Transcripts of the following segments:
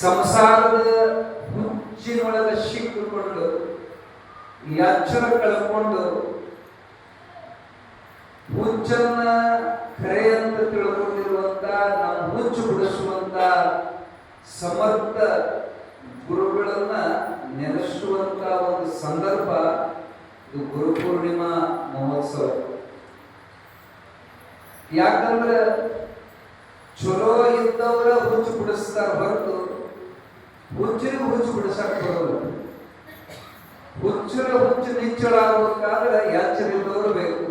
ಸಂಸಾರದ ಹುಚ್ಚಿನೊಳಗೆ ಸಿಕ್ಕಿಕೊಂಡು ಎಚ್ಚರ ಕಳ್ಕೊಂಡು ಹುಚ್ಚನ್ನ ಖರೆ ಅಂತ ತಿಳ್ಕೊಂಡಿರುವಂತ ನಾವು ಹುಚ್ಚು ಬಿಡಿಸುವಂತ ಸಮರ್ಥ ಗುರುಗಳನ್ನ ನೆನೆಸುವಂತ ಒಂದು ಸಂದರ್ಭ ಇದು ಗುರುಪೂರ್ಣಿಮಾ ಮಹೋತ್ಸವ. ಯಾಕಂದ್ರೆ ಚಲೋ ಇದ್ದವರ ಹುಚ್ಚು ಬಿಡಿಸ್ತಾರ ಹೊರತು ಹುಚ್ಚರಿಗೆ ಹುಚ್ಚು ಬಿಡಿಸಕ್ ಬರೋಲ್ಲ. ಹುಚ್ಚರ ಹುಚ್ಚು ನಿಚ್ಚಳ ಆಗ್ಬೇಕಾದ್ರೆ ಎಚ್ಚರಿದ್ದವರು ಬೇಕು.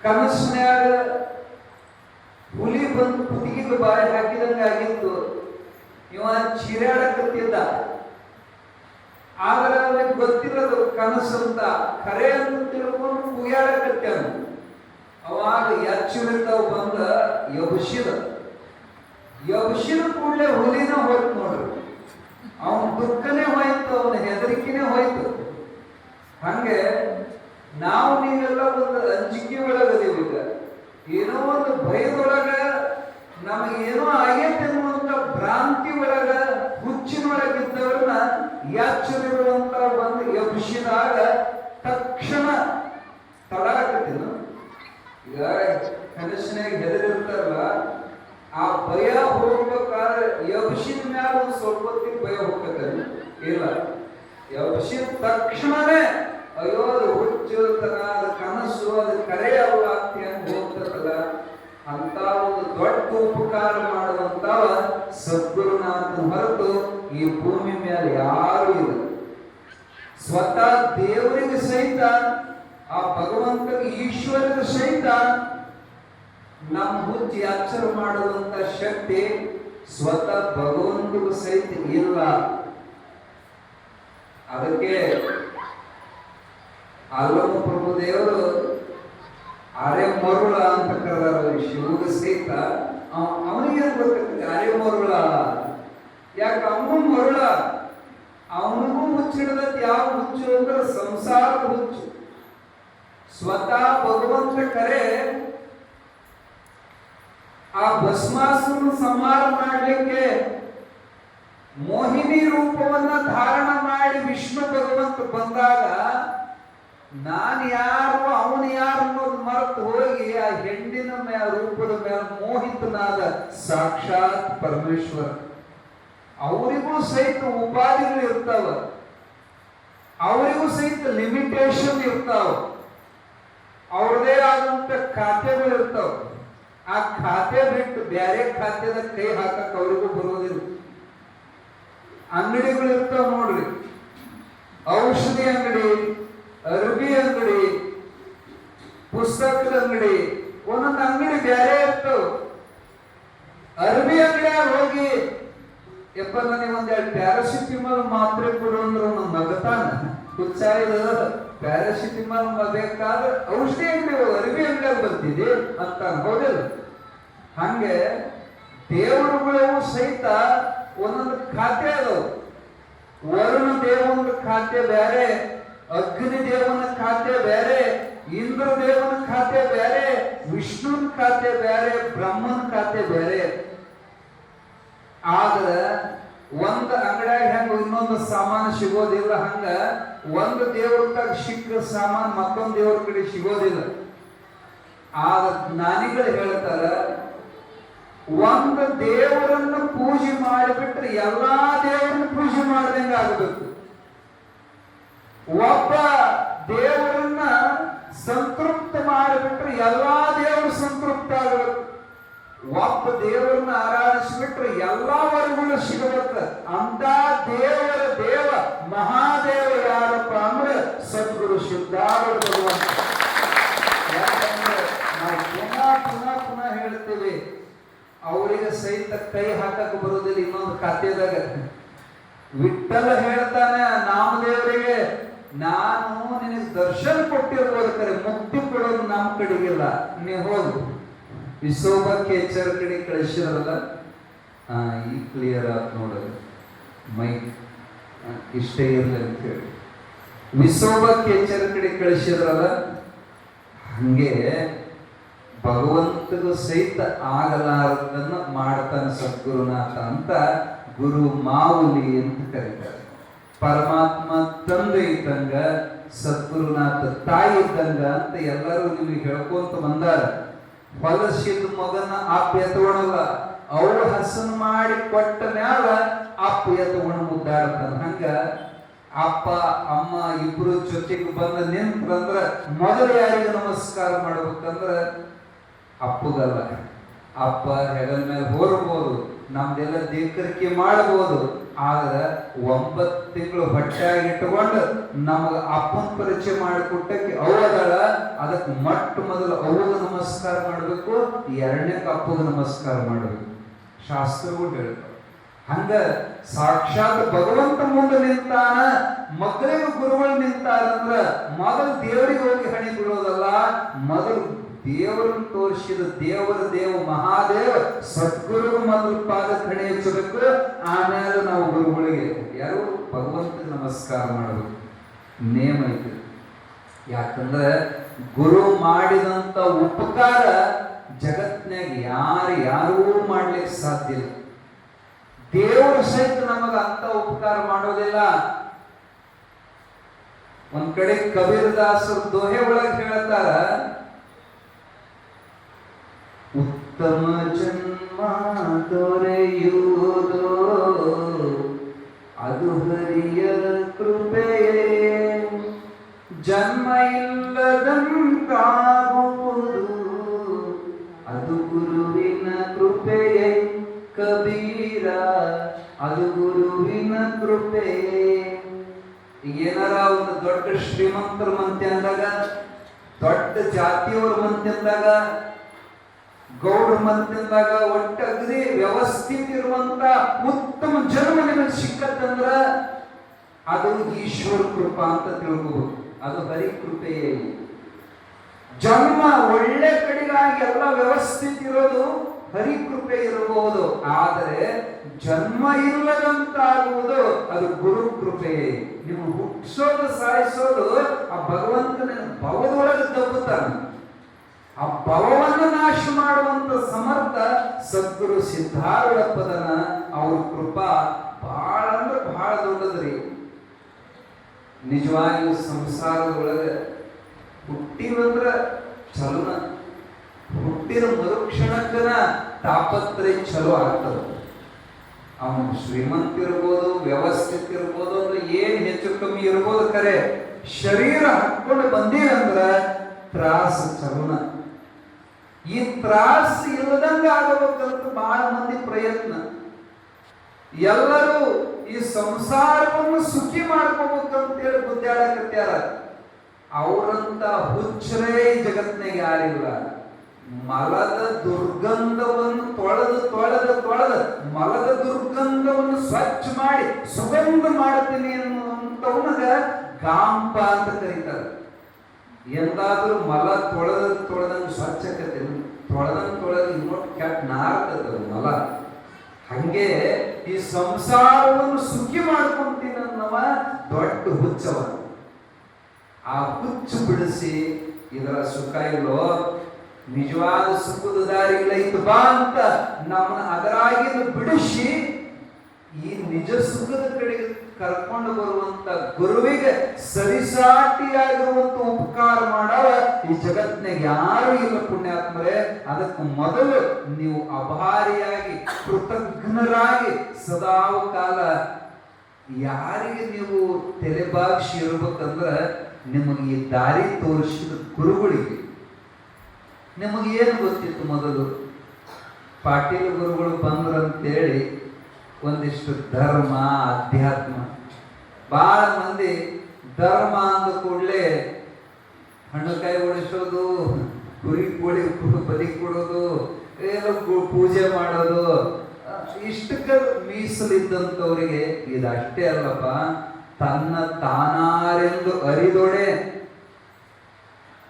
ಕನಸಿನ್ಯಾಗ ಹುಲಿ ಬಂದು ಕುತ್ತಿಗೆ ಬಾಯಿ ಹಾಕಿದಂಗ ಆಗಿತ್ತು. ಇವ ಚಿರಾಡಕತ್ತಿದ್ದ, ಆದ್ರೆ ಅವನಿಗೆ ಗೊತ್ತಿರೋದು ಕನಸಂತ ಖರೆ ಅಂತ ತಿಳ್ಕೊಂಡು ಕುಯ್ಯಾಡಕತ್ಯಾನ. ಅವಾಗ ಎಚ್ಚರಿದ್ದವ್ ಬಂದ ಎಬ್ಸಿದ ಕೂಡಲೇ ಹುಲಿನ ಹೋಯ್ತು ನೋಡ್ರಿ. ಅವನ ದುಃಖನೇ ಹೋಯ್ತು, ಅವನ ಹೆದರಿಕೆನೇ ಹೋಯ್ತು. ಹಂಗೆ ನಾವು ನೀವೆಲ್ಲ ಒಂದು ಅಂಜಿಕೆ ಒಳಗದೀವಿ. ಈಗ ಏನೋ ಒಂದು ಭಯದೊಳಗ ನಮಗೇನೋ ಆಗೈತೆ ಅನ್ನುವಂತ ಭ್ರಾಂತಿ ಒಳಗ ಹುಚ್ಚಿನೊಳಗಿದ್ದವ್ರನ್ನ ಎಚ್ಚರಿರುವಂತ ಒಂದು ಎಬ್ಸಿದಾಗ ತಕ್ಷಣ ತಡಾಕತ್ತೀನ. ಈಗ ಕನಸಿನಾಗ ಹೆದರಿರ್ತಾರಲ್ಲ, ಆ ಭಯ ಹೋಗ್ಬೇಕಾದ್ರೆ ಎಬ್ಸಿದ ಮ್ಯಾಲ ಒಂದು ಸ್ವಲ್ಪ ಹೊತ್ತಿಗೆ ಭಯ ಹೋಗ್ತದೆ. ಇಲ್ಲ, ಎಬ್ಸಿದ ತಕ್ಷಣನೇ ಅಯ್ಯೋ ಅದು ಹುಚ್ಚುತನ, ಅದು ಕನಸು, ಅದು ಕರೆ ಅಲ್ಲ ಅಂತ ಹೋಗ್ತದಲ್ಲ. ಅಂತ ಒಂದು ದೊಡ್ಡ ಉಪಕಾರ ಮಾಡುವಂತವ ಸದ್ಗುರುನಾಥನ ಹೊರತು ಈ ಭೂಮಿ ಮೇಲೆ ಯಾರು ಇಲ್ಲ. ಸ್ವತಃ ದೇವರಿಗೆ ಸಹಿತ, ಆ ಭಗವಂತನಿಗೆ ಈಶ್ವರನಿಗೆ ಸಹಿತ ನಮ್ಮ ಹುಚ್ಚಿ ಎಚ್ಚರ ಮಾಡುವಂತ ಶಕ್ತಿ ಸ್ವತಃ ಭಗವಂತನಿಗೂ ಸಹಿತ ಇಲ್ಲ. ಅದಕ್ಕೆ ಅಲ್ಲಮ ಪ್ರಭು ದೇವರು ಅರೆ ಮರುಳ ಅಂತ ಕರೆದಾರ. ಶಿವಗ ಸಹಿತ ಅವನಿಗೆ ಗೊತ್ತಾಗ್ತದೆ ಅರೆ ಮರುಳ. ಯಾಕೆ ಅವನು ಮರುಳ, ಅವನಿಗೂ ಹುಚ್ಚಿಡದತ್. ಯಾವ ಹುಚ್ಚು ಅಂದ್ರೆ ಸಂಸಾರದ ಹುಚ್ಚು. ಸ್ವತಃ ಭಗವಂತ ಕರೆ ಆ ಭಸ್ಮಾಸುರನ ಸಂಹಾರ ಮಾಡಲಿಕ್ಕೆ ಮೋಹಿನಿ ರೂಪವನ್ನ ಧಾರಣ ಮಾಡಿ ವಿಷ್ಣು ಭಗವಂತ ಬಂದಾಗ ನಾನು ಯಾರು ಅವನು ಯಾರು ಅನ್ನೋದು ಮರೆತು ಹೋಗಿ ಆ ಹೆಣ್ಣಿನ ರೂಪದ ಮೇಲೆ ಮೋಹಿತನಾದ ಸಾಕ್ಷಾತ್ ಪರಮೇಶ್ವರ. ಅವರಿಗೂ ಸಹಿತ ಉಪಾಧಿಗಳು ಇರ್ತಾವ, ಅವರಿಗೂ ಸಹಿತ ಲಿಮಿಟೇಷನ್ ಇರ್ತಾವ, ಅವ್ರದೇ ಆದಂತ ಖಾತೆಗಳು ಇರ್ತಾವ. ಆ ಖಾತೆ ಬಿಟ್ಟು ಬೇರೆ ಖಾತೆದ ಕೈ ಹಾಕಕ್ ಅವರಿಗೂ ಬರೋದಿಲ್ಲ. ಅಂಗಡಿಗಳು ಇರ್ತಾವ ನೋಡ್ರಿ, ಔಷಧಿ ಅಂಗಡಿ, ಅರ್ಬಿ ಅಂಗಡಿ, ಪುಸ್ತಕದ ಅಂಗಡಿ, ಒಂದೊಂದು ಅಂಗಡಿ ಬೇರೆ ಇರ್ತಾವ. ಅರ್ಬಿ ಅಂಗಡಿಯಾಗ ಹೋಗಿ ಯಪ್ಪ ನನಗೆ ಒಂದೆರಡು ಪ್ಯಾರಾಸಿಟಿಮಾಲ್ ಮಾತ್ರೆ ಕೊಡು ಅಂದ್ರೆ ಒಂದು ನಗತಾನ. ಹುಚ್ಚಾಯಿದ ಪ್ಯಾರಾಸಿಟಿಮಾಲ್ ಬೇಕಾದ್ರೆ ಔಷಧಿ ಅಂಗಡಿ ಅರ್ಬಿ ಅಂಗಡಿಯಾಗ ಬರ್ತಿದೆ ಅಂತ ಹೌದಿಲ್ಲ. ಹಂಗೆ ದೇವರುಗಳು ಸಹಿತ ಒಂದೊಂದು ಖಾತೆ ಅದಾವ. ವರುಣ ದೇವನ ಖಾತೆ ಬೇರೆ, ಅಗ್ನಿ ದೇವನ ಖಾತೆ ಬೇರೆ, ಇಂದ್ರ ದೇವನ ಖಾತೆ ಬೇರೆ, ವಿಷ್ಣುನ ಖಾತೆ ಬೇರೆ, ಬ್ರಹ್ಮನ ಖಾತೆ ಬೇರೆ. ಆದ್ರೆ ಒಂದು ಅಂಗಡಿಯಾಗ ಹೆಂಗ ಇನ್ನೊಂದು ಸಾಮಾನು ಸಿಗೋದಿಲ್ಲ, ಹಂಗ ಒಂದು ದೇವ್ರ ಸಿಕ್ಕ ಸಾಮಾನು ಮತ್ತೊಂದು ದೇವ್ರ ಕಡೆ ಸಿಗೋದಿಲ್ಲ. ಆಗ ಜ್ಞಾನಿಗಳು ಹೇಳ್ತಾರ, ಒಂದು ದೇವರನ್ನು ಪೂಜೆ ಮಾಡಿಬಿಟ್ರೆ ಎಲ್ಲಾ ದೇವರನ್ನು ಪೂಜೆ ಮಾಡ್ದಂಗ ಆಗಬೇಕು. ಒಬ್ಬ ದೇವರನ್ನ ಸಂತೃಪ್ತ ಮಾಡಿಬಿಟ್ರೆ ಎಲ್ಲಾ ದೇವರು ಸಂತೃಪ್ತ ಆಗಬೇಕು. ಒಬ್ಬ ದೇವರನ್ನ ಆರಾಧಿಸಿಬಿಟ್ರೆ ಎಲ್ಲಾ ವರ್ಗಗಳು ಸಿಗಬೇಕು. ಅಂತ ದೇವರ ದೇವ ಮಹಾದೇವ ಯಾರಪ್ಪ ಅಂದ್ರೆ ಸದ್ಗುರು ಸಿದ್ಧಾರೂಢ ಭಗವಂತ. ಯಾಕಂದ್ರೆ ನಾವು ಪುನಃ ಹೇಳ್ತೇವೆ, ಅವರಿಗೆ ಸಹಿತ ಕೈ ಹಾಕಕ್ ಬರುವುದಿಲ್ಲ ಇನ್ನೊಂದು ಖಾತೆದಾಗ. ವಿಠ್ಠಲ ಹೇಳ್ತಾನೆ ನಾಮದೇವರಿಗೆ, ನಾನು ನಿನಗೆ ದರ್ಶನ ಕೊಟ್ಟಿರ್ಬೋದು, ಕರೆ ಮುಕ್ತಿ ಕೊಡೋದು ನಮ್ಮ ಕಡೆಗಿಲ್ಲ, ನೀ ಹೋಗು. ವಿಸೋಬಕ್ಕೆ ಎಚ್ಚರ ಕಡೆ ಕಳಿಸಿದ್ರಲ್ಲ, ಈ ಕ್ಲಿಯರ್ ಆಗಿ ನೋಡೋದು ಮೈಕ್ ಇಷ್ಟೇ ಇರಲಿ ಅಂತ ಹೇಳಿ ವಿಸೋಬಕ್ಕೆ ಎಚ್ಚರ ಕಡೆ ಕಳಿಸಿದ್ರಲ್ಲ. ಹಂಗೆ ಭಗವಂತಗೂ ಸಹಿತ ಆಗಲಾರದನ್ನ ಮಾಡ್ತಾನೆ ಸದ್ಗುರುನಾಥ ಅಂತ ಗುರು ಮಾವುಲಿ ಅಂತ ಕರೀತಾರೆ. ಪರಮಾತ್ಮ ತಂದೆ ಇದ್ದಂಗ, ಸದ್ಗುರುನಾಥ ತಾಯಿ ಇದ್ದಂಗ ಅಂತ ಎಲ್ಲರೂ ನಿಮಗೆ ಹೇಳ್ಕೊಂತ ಬಂದಾರ. ಹೊಲಸಿದ ಮಗನ ಅಪ್ಪ ಎತ್ಕೊಳಲ್ಲ, ಅವಳು ಹಸನ್ ಮಾಡಿ ಕೊಟ್ಟ ಮ್ಯಾಲ ಅಪ್ಪ ಎತ್ಕೊಂಡು ಮುದ್ದಾಡ್ತಾನ. ಹಂಗ ಅಪ್ಪ ಅಮ್ಮ ಇಬ್ರು ಜೊತೆಗೆ ಬಂದ ನಿಂತ್ರಂದ್ರ ಮೊದಲು ಯಾರಿಗೆ ನಮಸ್ಕಾರ ಮಾಡ್ಬೇಕಂದ್ರ ಅಪ್ಪಗಲ್ಲ. ಅಪ್ಪ ಹೆಗಲ ಮೇಲೆ ಹೊರಬಹುದು, ನಮ್ದೆಲ್ಲ ದೇಕರಿಕೆ ಮಾಡಬಹುದು, ಆದ್ರೆ 9 ತಿಂಗಳು ಹೊಟ್ಟೆಯಾಗಿ ಇಟ್ಟುಕೊಂಡು ನಮಗ ಅಪ್ಪನ ಪರಿಚಯ ಮಾಡಿಕೊಟ್ಟಕ್ಕೆ ಅವದಾಳ. ಅದಕ್ಕೆ ಮೊದಲು ಅವಗ ನಮಸ್ಕಾರ ಮಾಡ್ಬೇಕು, 2ನೇಕ ಅಪ್ಪಗ ನಮಸ್ಕಾರ ಮಾಡ್ಬೇಕು. ಶಾಸ್ತ್ರಗಳು ಹೇಳ್ತಾರೆ. ಹಂಗ ಸಾಕ್ಷಾತ್ ಭಗವಂತ ಮುಂದೆ ನಿಂತಾನ, ಮಕ್ಕಳಿಗೆ ಗುರುಗಳು ನಿಂತಾರಂದ್ರ ಮೊದಲು ದೇವರಿಗೆ ಹೋಗಿ ಹಣಿ ಬಿಡೋದಲ್ಲ, ಮೊದಲು ದೇವರನ್ನು ತೋರಿಸಿದ ದೇವ ಮಹಾದೇವ ಸದ್ಗುರು ಮೊದಲು ಪಾದಕ್ಕೆ ಹಣೆ ಹಚ್ಚಬೇಕು. ಆಮೇಲೆ ನಾವು ಗುರುಗಳಿಗೆ ಯಾರು ಭಗವಂತ ನಮಸ್ಕಾರ ಮಾಡಬೇಕು. ನೇಮ ಐತಿ. ಯಾಕಂದ್ರೆ ಗುರು ಮಾಡಿದಂತ ಉಪಕಾರ ಜಗತ್ನಾಗ ಯಾರೂ ಮಾಡ್ಲಿಕ್ಕೆ ಸಾಧ್ಯ ಇಲ್ಲ. ದೇವರು ಸಹಿತ ನಮಗ ಅಂತ ಉಪಕಾರ ಮಾಡೋದಿಲ್ಲ. ಒಂದ್ ಕಡೆ ಕಬೀರದಾಸರು ದೋಹೆ ಒಳಗೆ ಹೇಳ್ತಾರ, ಉತ್ತಮ ಜನ್ಮ ದೊರೆಯುವುದೋ ಅದು ಹರಿಯ ಕೃಪೆಯೇ, ಜನ್ಮ ಇಲ್ಲದಂತಾಗುವುದು ಅದು ಗುರುವಿನ ಕೃಪೆಯೇ. ಕಬೀರ ಅದು ಗುರುವಿನ ಕೃಪೆಯೇ. ಏನಾರ ಒಂದು ದೊಡ್ಡ ಶ್ರೀಮಂತರ ಮಂತೆ ಅಂದಾಗ, ದೊಡ್ಡ ಜಾತಿಯವ್ರ ಮಂತೆ ಅಂದಾಗ, ಗೌಡ್ರ ಮಂತ್ರಿದಾಗ ಒಟ್ಟ ಅಗದಿ ವ್ಯವಸ್ಥಿತ ಇರುವಂತ ಉತ್ತಮ ಜನ್ಮ ನಿಮಗೆ ಸಿಕ್ಕತ್ತಂದ್ರ ಅದು ಈಶ್ವರ ಕೃಪಾ ಅಂತ ತಿಳ್ಕೋಬಹುದು. ಅದು ಹರಿ ಕೃಪೆಯೇ. ಜನ್ಮ ಒಳ್ಳೆ ಕಡೆಗಾಗಿ ಎಲ್ಲ ವ್ಯವಸ್ಥಿತ ಇರೋದು ಹರಿ ಕೃಪೆ ಇರಬಹುದು, ಆದರೆ ಜನ್ಮ ಇಲ್ಲದಂತಾಗುವುದು ಅದು ಗುರು ಕೃಪೆಯೇ. ನೀವು ಹುಟ್ಟಿಸೋದು ಸಾಯಿಸೋದು ಆ ಭಗವಂತನ ಭವದೊಳಗೆ ತಪ್ಪುತ್ತಾನೆ. ಆ ಭವವನ್ನು ನಾಶ ಮಾಡುವಂತ ಸಮರ್ಥ ಸದ್ಗುರು ಸಿದ್ಧಾರೂಢಪ್ಪದನ ಅವ್ರ ಕೃಪಾ ಬಹಳ ಅಂದ್ರೆ ಬಹಳ ದೊಡ್ಡದ್ರಿ. ನಿಜವಾಗಿಯೂ ಸಂಸಾರದೊಳಗೆ ಹುಟ್ಟಿವಂದ್ರ ಚಲೋನ, ಹುಟ್ಟಿದ ಮರುಕ್ಷಣಕ್ಕನ ತಾಪತ್ರಯ ಚಲೋ ಆಗ್ತದ. ಅವನು ಶ್ರೀಮಂತ ಇರ್ಬೋದು, ವ್ಯವಸ್ಥಿತ ಇರ್ಬೋದು, ಅಂದ್ರೆ ಏನ್ ಹೆಚ್ಚು ಕಮ್ಮಿ ಇರ್ಬೋದು, ಖರೆ ಶರೀರ ಹಾಕೊಂಡು ಬಂದೀನಂದ್ರ ತ್ರಾಸ ಚಲೋನ. ಈ ತ್ರಾಸ ಇಲ್ಲದಂಗ ಆಗಬೇಕಂತ ಬಹಳ ಮಂದಿ ಪ್ರಯತ್ನ. ಎಲ್ಲರೂ ಈ ಸಂಸಾರವನ್ನು ಸುಖಿ ಮಾಡ್ಕೋಬೇಕಂತೇಳಿ ಗುದ್ದಾಡಕತ್ಯಾರ. ಅವರಂತ ಹುಚ್ಚರೇ ಜಗತ್ನಾಗ ಯಾರಿಲ್ಲ. ಮಲದ ದುರ್ಗಂಧವನ್ನು ತೊಳೆದ ಮಲದ ದುರ್ಗಂಧವನ್ನು ಸ್ವಚ್ಛ ಮಾಡಿ ಸುಗಂಧ ಮಾಡ್ತೀನಿ ಅನ್ನುವಂಥವನಗ ಗಾಂಪ ಅಂತ ಕರೀತಾರೆ. ಎಂದಾದ್ರೂ ಮಲ ತೊಳೆದಂಗ ಸ್ವಚ್ಛಕತೆ ತೊಳೆದ ಇನ್ನೊಟ್ಟು ಕೆಟ್ಟ ನಾರ್ತದ ಮಲ. ಹಂಗೆ ಈ ಸಂಸಾರವನ್ನು ಸುಖಿ ಮಾಡ್ಕೊಂತೀನಿ ಅನ್ನವ ದೊಡ್ಡ ಹುಚ್ಚವ. ಆ ಹುಚ್ಚು ಬಿಡಿಸಿ ಇದರ ಸುಖ ಇಲ್ಲೋ, ನಿಜವಾದ ಸುಖದ ದಾರಿಗಳೈತು ಬಾ ಅಂತ ನಮ್ಮನ್ನ ಅದರಾಗಿಂದ ಬಿಡಿಸಿ ಈ ನಿಜ ಸುಖದ ಕಡೆಗೆ ಕರ್ಕೊಂಡು ಬರುವಂತ ಗುರುವಿಗೆ ಸರಿಸಾಟಿಯಾಗಿರುವಂತ ಉಪಕಾರ ಮಾಡವ ಈ ಜಗತ್ನಾಗ ಯಾರು ಇಲ್ಲ ಪುಣ್ಯಾತ್ಮರೇ. ಅದಕ್ಕೆ ಮೊದಲು ನೀವು ಅಭಾರಿಯಾಗಿ ಕೃತಜ್ಞರಾಗಿ ಸದಾವ ಕಾಲ ಯಾರಿಗೆ ನೀವು ತಲೆಬಾಗಿಸಿ ಇರ್ಬೇಕಂದ್ರ ನಿಮಗೆ ಈ ದಾರಿ ತೋರಿಸಿದ ಗುರುಗಳಿಗೆ. ನಿಮಗೆ ಏನು ಗೊತ್ತಿತ್ತು? ಮೊದಲು ಪಾಟೀಲ್ ಗುರುಗಳು ಬಂದ್ರಂತೇಳಿ ಒಂದಿಷ್ಟು ಧರ್ಮ ಅಧ್ಯಾತ್ಮ. ಬಹಳ ಮಂದಿ ಧರ್ಮ ಅಂದ ಕೂಡಲೇ ಹಣ್ಣುಕಾಯಿ ಓಡಿಸೋದು, ಕುರಿ ಕೋಳಿ ಬಲಿ ಕೊಡೋದು, ಏನೋ ಪೂಜೆ ಮಾಡೋದು, ಇಷ್ಟಕ್ಕೆ ಮೀಸಲಿದ್ದಂಥವ್ರಿಗೆ ಇದಷ್ಟೇ ಅಲ್ಲಪ್ಪ, ತನ್ನ ತಾನಾರೆಂದು ಅರಿದೊಡೆ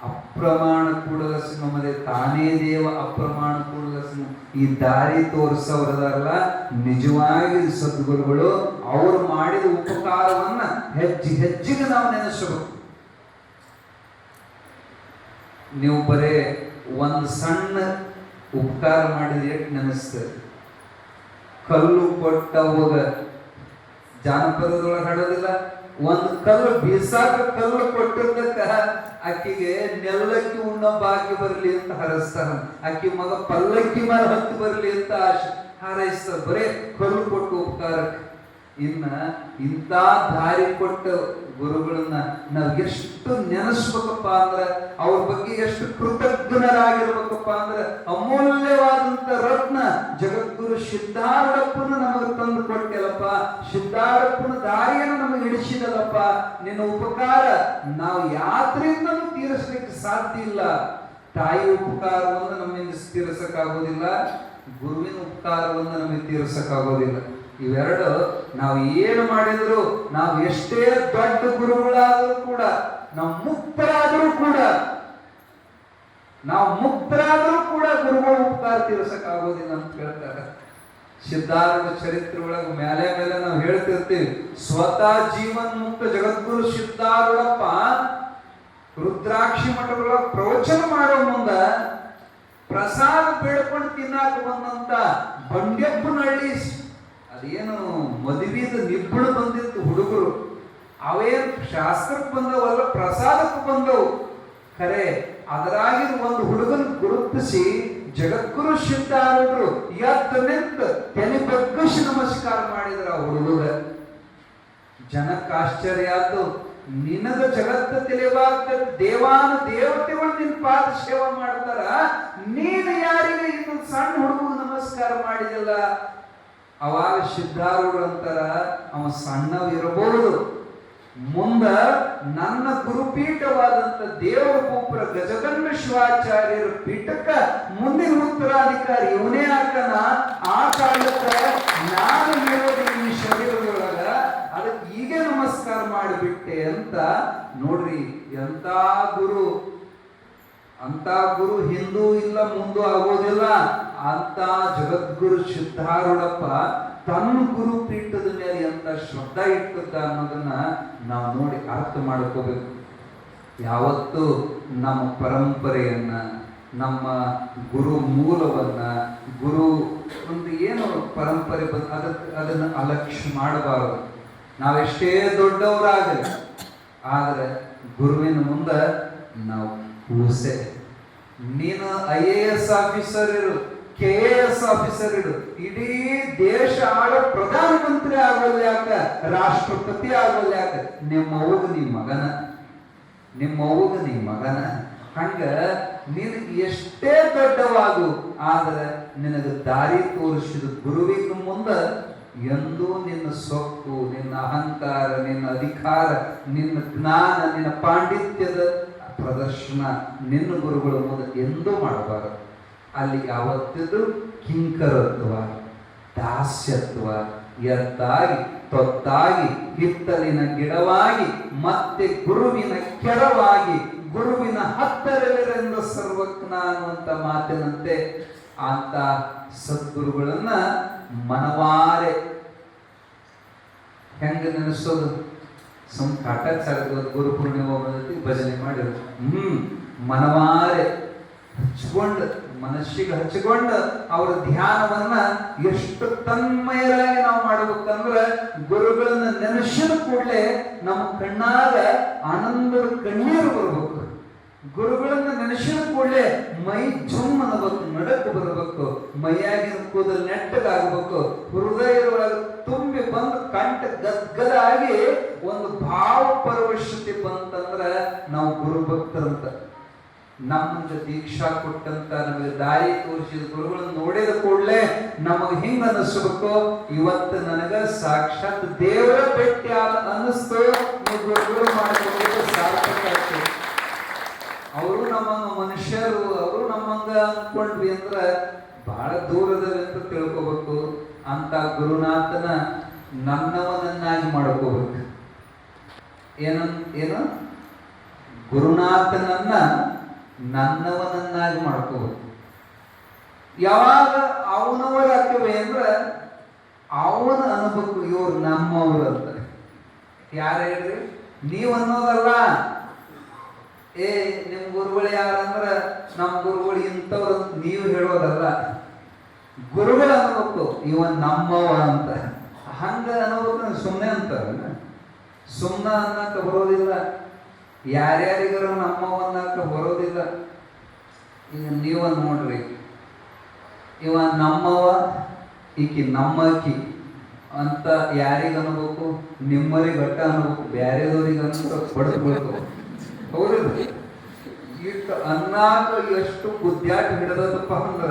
ಅಪ್ರಮಾಣ ಕೂಡಲಸು ನಮ್ಮದೇ ತಾನೇ ದೇವ ಅಪ್ರಮಾಣ ಕೂಡಲಸು ಈ ದಾರಿ ತೋರಿಸೋರದಲ್ಲ ನಿಜವಾಗಿ ಸದ್ಗುರುಗಳು. ಅವರು ಮಾಡಿದ ಉಪಕಾರವನ್ನ ಹೆಜ್ಜೆಗೆ ನಾವು ನೆನೆಸಬೇಕು. ನೀವು ಬರೇ ಒಂದು ಸಣ್ಣ ಉಪಕಾರ ಮಾಡಿದ ಎಷ್ಟು ನೆನೆಸ್ತದೆ. ಕಲ್ಲು ಕೊಟ್ಟವಾಗ ಜಾನಪದದೊಳಗೆ ಹಾಡೋದಿಲ್ಲ, ಒಂದು ಕಲ್ಲು ಬೀಸಾಕ ಕಲ್ಲು ಕೊಟ್ಟಿದ್ದಕ್ಕ ಆಕಿಗೆ ನೆಲ್ಲಕ್ಕಿ ಉಣ್ಣೋ ಭಾಗ್ಯ ಬರಲಿ ಅಂತ ಹರಸ್ತಾರ. ಆಕಿ ಮಗ ಪಲ್ಲಕ್ಕಿ ಮೇಲೆ ಹತ್ತು ಬರಲಿ ಅಂತ ಹಾರೈಸ್ತಾರ. ಬರೇ ಕಲ್ಲು ಕೊಟ್ಟು ಉಪಕಾರಕ್ಕೆ. ಇನ್ನ ಇಂಥ ದಾರಿ ಕೊಟ್ಟ ಗುರುಗಳನ್ನ ನಾವ್ ಎಷ್ಟು ನೆನೆಸ್ಬೇಕಪ್ಪ ಅಂದ್ರೆ, ಅವ್ರ ಬಗ್ಗೆ ಎಷ್ಟು ಕೃತಜ್ಞರಾಗಿರ್ಬೇಕಪ್ಪ ಅಂದ್ರೆ, ಅಮೂಲ್ಯವಾದಂತ ರತ್ನ ಜಗದ್ಗುರು ಸಿದ್ಧಾರೂಢಪ್ಪನ ನಮಗೆ ತಂದು ಕೊಟ್ಟೆಲ್ಲಪ್ಪ, ಸಿದ್ಧಾರೂಢಪ್ಪನ ದಾರಿಯನ್ನು ನಮಗೆ ಹಿಡಿಸಿದಲ್ಲಪ್ಪ. ನಿನ್ನ ಉಪಕಾರ ನಾವು ಯಾತ್ರೆಯಿಂದಲೂ ತೀರಿಸ್ಲಿಕ್ಕೆ ಸಾಧ್ಯ ಇಲ್ಲ. ತಾಯಿ ಉಪಕಾರವನ್ನು ನಮ್ಮಿಂದ ತೀರಿಸಕ್ಕಾಗೋದಿಲ್ಲ, ಗುರುವಿನ ಉಪಕಾರವನ್ನು ನಮಗೆ ತೀರಿಸಕ್ಕಾಗೋದಿಲ್ಲ. ಇವೆರಡು ನಾವು ಏನು ಮಾಡಿದ್ರು, ನಾವು ಎಷ್ಟೇ ದೊಡ್ಡ ಗುರುಗಳಾದರೂ ಕೂಡ, ನಾವು ಮುಕ್ತರಾದರೂ ಕೂಡ ಗುರುಗಳ ಉಪಕಾರ ತೀರಿಸಕ್ಕಾಗೋದಿಲ್ಲ ಅಂತ ಹೇಳ್ತಾರೆ. ಸಿದ್ಧಾರೂಢ ಚರಿತ್ರೆ ಒಳಗೆ ಮೇಲೆ ಮೇಲೆ ನಾವು ಹೇಳ್ತಿರ್ತೀವಿ, ಸ್ವತಃ ಜೀವನ್ ಮುಕ್ತ ಜಗದ್ಗುರು ಸಿದ್ಧಾರೂಢಪ್ಪ ರುದ್ರಾಕ್ಷಿ ಮಠಗಳ ಪ್ರವಚನ ಮಾಡೋ ಮುಂದ ಪ್ರಸಾದ ಬೇಡ್ಕೊಂಡು ತಿನ್ನಾಕ ಬಂದಂತ ಬಂಡ್ಯಪ್ಪನಹಳ್ಳಿ ಅದೇನು ಮದುವೆದ ನಿಬ್ಬಳು ಬಂದಿತ್ತು ಹುಡುಗರು, ಅವೇನು ಶಾಸ್ತ್ರಕ್ಕೆ ಬಂದವಲ್ಲ, ಪ್ರಸಾದಕ್ಕೆ ಬಂದವು. ಖರೆ ಅದರಾಗಿನ ಒಂದು ಹುಡುಗನ ಗುರುತಿಸಿ ಜಗದ್ಗುರು ಸಿದ್ಧಾರೂಢರು ಎದ್ದು ನಿಂತು ತಲೆ ಬಗ್ಗಿಸಿ ನಮಸ್ಕಾರ ಮಾಡಿದ್ರ. ಆ ಹುಡುಗ ಜನಕ್ಕೆ ಆಶ್ಚರ್ಯ ಆಯ್ತು. ನಿನಗ ಜಗತ್ತ ತಿಳಿವಾಗ್ತದೆ, ದೇವಾನು ದೇವತೆಗಳು ನಿನ್ ಪಾದ ಸೇವೆ ಮಾಡ್ತಾರ, ನೀನು ಯಾರಿಗೆ ಇನ್ನೊಂದು ಸಣ್ಣ ಹುಡುಗ ನಮಸ್ಕಾರ ಮಾಡಿದಿಲ್ಲ. ಅವಾಗ ಸಿದ್ಧಾರೂಢರು ಅಂತಾರ, ಅವ ಸಣ್ಣವಿರಬಹುದು, ಮುಂದ ನನ್ನ ಗುರುಪೀಠವಾದಂತ ದೇವರ ಗೋಪುರ ಗಜಗನ್ನ ಶಿವಾಚಾರ್ಯರ ಪೀಠಕ್ಕ ಮುಂದಿನ ಉತ್ತರಾಧಿಕಾರಿ ಇವನೇ ಹಾಕನ. ಆ ಕಾಲಕ್ಕ ನಾನು ಇರೋದು ಈ ಶರೀರದೊಳಗ, ಅದಕ್ಕೆ ಹೀಗೆ ನಮಸ್ಕಾರ ಮಾಡಿಬಿಟ್ಟೆ ಅಂತ. ನೋಡ್ರಿ ಎಂತ ಗುರು, ಅಂತ ಗುರು ಹಿಂದೂ ಇಲ್ಲ ಮುಂದೂ ಆಗೋದಿಲ್ಲ. ಅಂತ ಜಗದ್ಗುರು ಸಿದ್ಧಾರೂಢಪ್ಪ ತನ್ನ ಗುರು ಪೀಠದ ಮೇಲೆ ಎಂತ ಶ್ರದ್ಧಾ ಇಟ್ಟದ್ದ ಅನ್ನೋದನ್ನ ನಾವು ನೋಡಿ ಅರ್ಥ ಮಾಡ್ಕೋಬೇಕು. ಯಾವತ್ತು ನಮ್ಮ ಪರಂಪರೆಯನ್ನ, ನಮ್ಮ ಗುರು ಮೂಲವನ್ನ, ಗುರು ಒಂದು ಏನು ಪರಂಪರೆ ಅದನ್ನ ಅಲಕ್ಷ್ಯ ಮಾಡಬಾರದು. ನಾವೆಷ್ಟೇ ದೊಡ್ಡವರಾಗಲಿ, ಆದರೆ ಗುರುವಿನ ಮುಂದೆ ನಾವು ಕೂಸೆ. ನೀನು IAS ಆಫೀಸರ್ ಇರು, KAS ಆಫೀಸರ್ ಇಡು, ಇಡೀ ದೇಶ ಆಳೋ ಪ್ರಧಾನಮಂತ್ರಿ ಆಗೋಲ್ಲ ಯಾಕ, ರಾಷ್ಟ್ರಪತಿ ಆಗೋಲ್ಲ ಯಾಕ, ನಿಮ್ಮವ್ವಗ ನೀ ಮಗನ. ಹಂಗ ನೀನು ಎಷ್ಟೇ ದೊಡ್ಡವಾಗು, ಆದ್ರೆ ನಿನಗೆ ದಾರಿ ತೋರಿಸಿದ ಗುರುವಿನ ಮುಂದ ಎಂದೂ ನಿನ್ನ ಸೊಕ್ಕು, ನಿನ್ನ ಅಹಂಕಾರ, ನಿನ್ನ ಅಧಿಕಾರ, ನಿನ್ನ ಜ್ಞಾನ, ನಿನ್ನ ಪಾಂಡಿತ್ಯದ ಪ್ರದರ್ಶನ ನಿನ್ನ ಗುರುಗಳ ಮುಂದೆ ಎಂದೂ ಮಾಡಬಾರದು. ಅಲ್ಲಿ ಯಾವತ್ತಿದ್ರು ಕಿಂಕರತ್ವ, ದಾಸ್ಯತ್ವ, ಎತ್ತಾಗಿ ತೊತ್ತಾಗಿ ಹಿತ್ತಲಿನ ಗಿಡವಾಗಿ ಮತ್ತೆ ಗುರುವಿನ ಕೆಡವಾಗಿ ಗುರುವಿನ ಹತ್ತರಲಿರೆಂದು ಸರ್ವಜ್ಞ ಅನ್ನುವಂಥ ಮಾತಿನಂತೆ ಅಂತ ಸದ್ಗುರುಗಳನ್ನ ಮನವಾರೆ ಹೆಂಗ ನೆನೆಸೋದು. ಕಾಟ ಗುರು ಪೂರ್ಣಿಮೆ ಬಂದೈತಿ, ಭಜನೆ ಮಾಡಿರು, ಮನವಾರೆ ಹಚ್ಕೊಂಡು, ಮನಸ್ಸಿಗೆ ಹಚ್ಕೊಂಡು ಅವರ ಧ್ಯಾನವನ್ನ ಎಷ್ಟು ತನ್ಮಯರಾಗಿ ನಾವು ಮಾಡ್ಬೇಕಂದ್ರೆ, ಗುರುಗಳನ್ನ ನೆನೆಸಿದ ಕೂಡಲೇ ನಮ್ಮ ಕಣ್ಣಾಗ ಆನಂದದ ಕಣ್ಣೀರು ಬರ್ಬೇಕು. ಗುರುಗಳನ್ನ ನೆನೆಸಿದ ಕೂಡಲೇ ಮೈ ಜುಮ್ ಅನ್ನಬೇಕು, ನಡಕ್ ಬರಬೇಕು, ಮೈಯಾಗಿನ ಕೂದಲು ನೆಟ್ಟಗಾಗಬೇಕು, ಹೃದಯದೊಳಗೆ ತುಂಬಿ ಬಂದು ಕಂಠ ಗದ್ಗದಾಗಿ ಒಂದು ಭಾವ ಪರವಶತೆ ಬಂತಂದ್ರ ನಾವು ಗುರು ಭಕ್ತರಂತ. ನಮ್ಗೆ ದೀಕ್ಷಾ ಕೊಟ್ಟಂತ, ನಮಗೆ ದಾರಿ ತೋರಿಸಿದ ಗುರುಗಳನ್ನು ನೋಡಿದ ಕೂಡಲೇ ನಮಗೆ ಹಿಂಗ ಅನ್ನಿಸ್ಬೇಕು, ಇವತ್ತು ನನಗ ಸಾಕ್ಷಾತ್ ದೇವರ ಭೇಟಿ ಅನ್ನಿಸ್ತು. ಗುರುಗಳು ಮಾಡಿಕೊಂಡು ಸಾರ್ಥಕ ಆಯ್ತು. ಅವರು ನಮ್ಮಂಗ ಮನುಷ್ಯರು, ಅವರು ನಮ್ಮಂಗ ಅನ್ಕೊಂಡ್ವಿ ಅಂದ್ರ ಬಹಳ ದೂರದಲ್ಲಿ ಅಂತ ತಿಳ್ಕೋಬೇಕು. ಅಂತ ಗುರುನಾಥನ ನನ್ನವನನ್ನಾಗಿ ಮಾಡ್ಕೋಬೇಕು. ಏನು ಗುರುನಾಥನನ್ನ ನನ್ನವನನ್ನಾಗಿ ಮಾಡ್ಕೋಬೇಕು. ಯಾವಾಗ ಅವನವರ ಆಗ್ತೇವೆ ಅಂದ್ರೆ ಅವನ ಅನ್ಬೇಕು, ಇವ್ರು ನಮ್ಮವ್ರು ಅಂತ. ಯಾರು ಹೇಳ್ರಿ? ನೀವು ಅನ್ನೋದಲ್ಲ, ಏ ನಿಮ್ ಗುರುಗಳು ಯಾರಂದ್ರ ನಮ್ಮ ಗುರುಗಳು ಇಂಥವ್ರು ನೀವು ಹೇಳೋದಲ್ಲ, ಗುರುಗಳು ಅನ್ಬೇಕು ಇವ ನಮ್ಮವ ಅಂತ. ಹಂಗ ಅನ್ನೋದು ಸುಮ್ಮನೆ ಅಂತಾರ, ಸುಮ್ಮನೆ ಅನ್ನಕ ಬರೋದಿಲ್ಲ. ಯಾರ್ಯಾರಿಗಾರ ನಮ್ಮವ ಅನ್ನಕ ಬರೋದಿಲ್ಲ. ಈಗ ನೀವ ನೋಡ್ರಿ, ಇವ ನಮ್ಮವ ಈಕಿ ನಮ್ಮಕ್ಕಿ ಅಂತ ಯಾರಿಗ ಅನ್ಬೇಕು? ನಿಮ್ಮರಿಗೆ ಗಟ್ಟ ಅನ್ಬೇಕು, ಬ್ಯಾರೆದವ್ರಿಗೆ ಅಂತ ಬಡಸ್ಬೇಕು. ಹೌದಿಲ್ಲ? ಈಗ ಅನ್ನಾಕ ಎಷ್ಟು ಗುದ್ದಾಟ ಹಿಡದಪ್ಪ ಅಂದ್ರ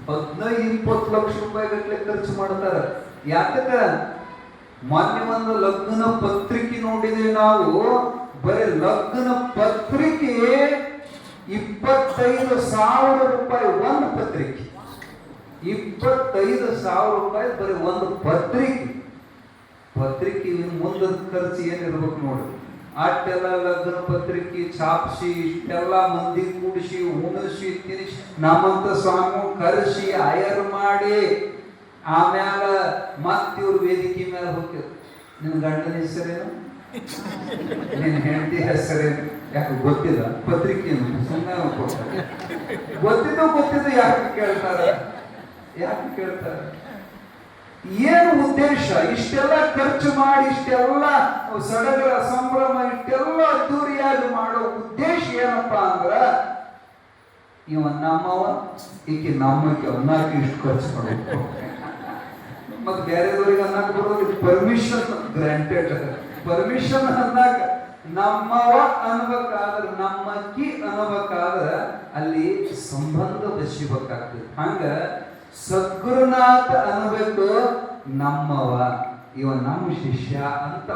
15-20 ಲಕ್ಷ ರೂಪಾಯಿ ಗಟ್ಟಲೆ ಖರ್ಚು ಮಾಡ್ತಾರ. ಯಾಕಂತ ಮೊನ್ನೆ ಒಂದು ಲಗ್ನ ಪತ್ರಿಕೆ ನೋಡಿದ್ವಿ ನಾವು. ಬರೀ ಲಗ್ನ ಪತ್ರಿಕೆ 25,000 ರೂಪಾಯಿ ಒಂದು ಪತ್ರಿಕೆ. 25,000 ರೂಪಾಯಿ ಬರೀ ಒಂದು ಪತ್ರಿಕೆ. ಮುಂದ ಖರ್ಚು ಏನಿರ್ಬೇಕು ನೋಡ್ರಿ. ಅಷ್ಟೆಲ್ಲ ಲಗ್ನ ಪತ್ರಿಕೆ ಛಾಪಿಸಿ, ಇಷ್ಟೆಲ್ಲ ಮಂದಿ ಕೂಡಿಸಿ, ಉಣಿಸಿ, ತಿನ್ನಿಸಿ, ನಮ್ಮಂತ ಸ್ವಾಮಿ ಕರೆಸಿ, ಆಯರ್ ಮಾಡಿ, ಆಮ್ಯಾಲ ಮತ್ ಇವ್ರ ವೇದಿಕೆ ಮೇಲೆ ಹೋಗ್ತೇವೆ. ನಿನ್ ಗಂಡನ ಹೆಸರೇನು, ನಿನ್ ಹೆಂಡತಿ ಹೆಸರೇನು, ಯಾಕೆ ಗೊತ್ತಿಲ್ಲ? ಪತ್ರಿಕೆಯನ್ನು ಸುಮ್ಮನೆ ಗೊತ್ತಿದ್ದು ಯಾಕೆ ಕೇಳ್ತಾರೆ? ಏನು ಉದ್ದೇಶ? ಇಷ್ಟೆಲ್ಲ ಖರ್ಚು ಮಾಡಿ, ಇಷ್ಟೆಲ್ಲ ಸಡಗರ ಸಂಭ್ರಮ, ಇಷ್ಟೆಲ್ಲ ಅದ್ದೂರಿಯಾಗಿ ಮಾಡೋ ಉದ್ದೇಶ ಏನಪ್ಪಾ ಅಂದ್ರ, ಇವ ನಮ್ಮವ ಈಕೆ ನಮ್ಮಕ್ಕೆ ಅನ್ನಕ್ಕೆ ಇಷ್ಟು ಖರ್ಚು ಮಾಡಬೇಕು. ಮತ್ತೆ ಬೇರೆದವ್ರಿಗೆ ಅನ್ನಕ್ ಬರೋದು ಪರ್ಮಿಷನ್ ಗ್ರಾಂಟೆಡ್. ಪರ್ಮಿಷನ್ ಅನ್ನಕ ನಮ್ಮವ ಅನ್ಬೇಕಾದ್ರೆ, ನಮ್ಮಕ್ಕಿ ಅನ್ಬೇಕಾದ್ರ ಅಲ್ಲಿ ಸಂಬಂಧ ಬೆಸಿಬೇಕಾಗ್ತದೆ. ಹಂಗ ಸದ್ಗುರುನಾಥ ಅನ್ಬೇಕು, ನಮ್ಮವ ಇವ ನಮ್ಮ ಶಿಷ್ಯ ಅಂತ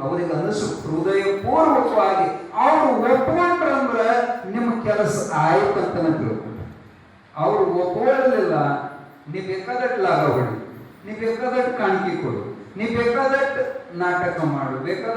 ಅವ್ರಿಗೆ ಅನಿಸು ಹೃದಯ ಪೂರ್ವಕವಾಗಿ ಅವ್ರು ಒಪ್ಕೊಂಡ್ರಂದ್ರ ನಿಮ್ಮ ಕೆಲಸ ಆಯ್ತಂತ ತಿಳ್ಕೊಂಡು. ಅವ್ರು ಒಪ್ಕೊಳ್ಳಲಿಲ್ಲ, ನೀ ಬೇಕಾದಟ್ಟು ಲಾಗ ಹೊಡಿ, ನೀ ಬೇಕಾದಟ್ಟು ಕಾಣಿಕೆ ಕೊಡು, ನೀ ಬೇಕಾದಟ್ಟು ನಾಟಕ ಮಾಡು, ಬೇಕಾದ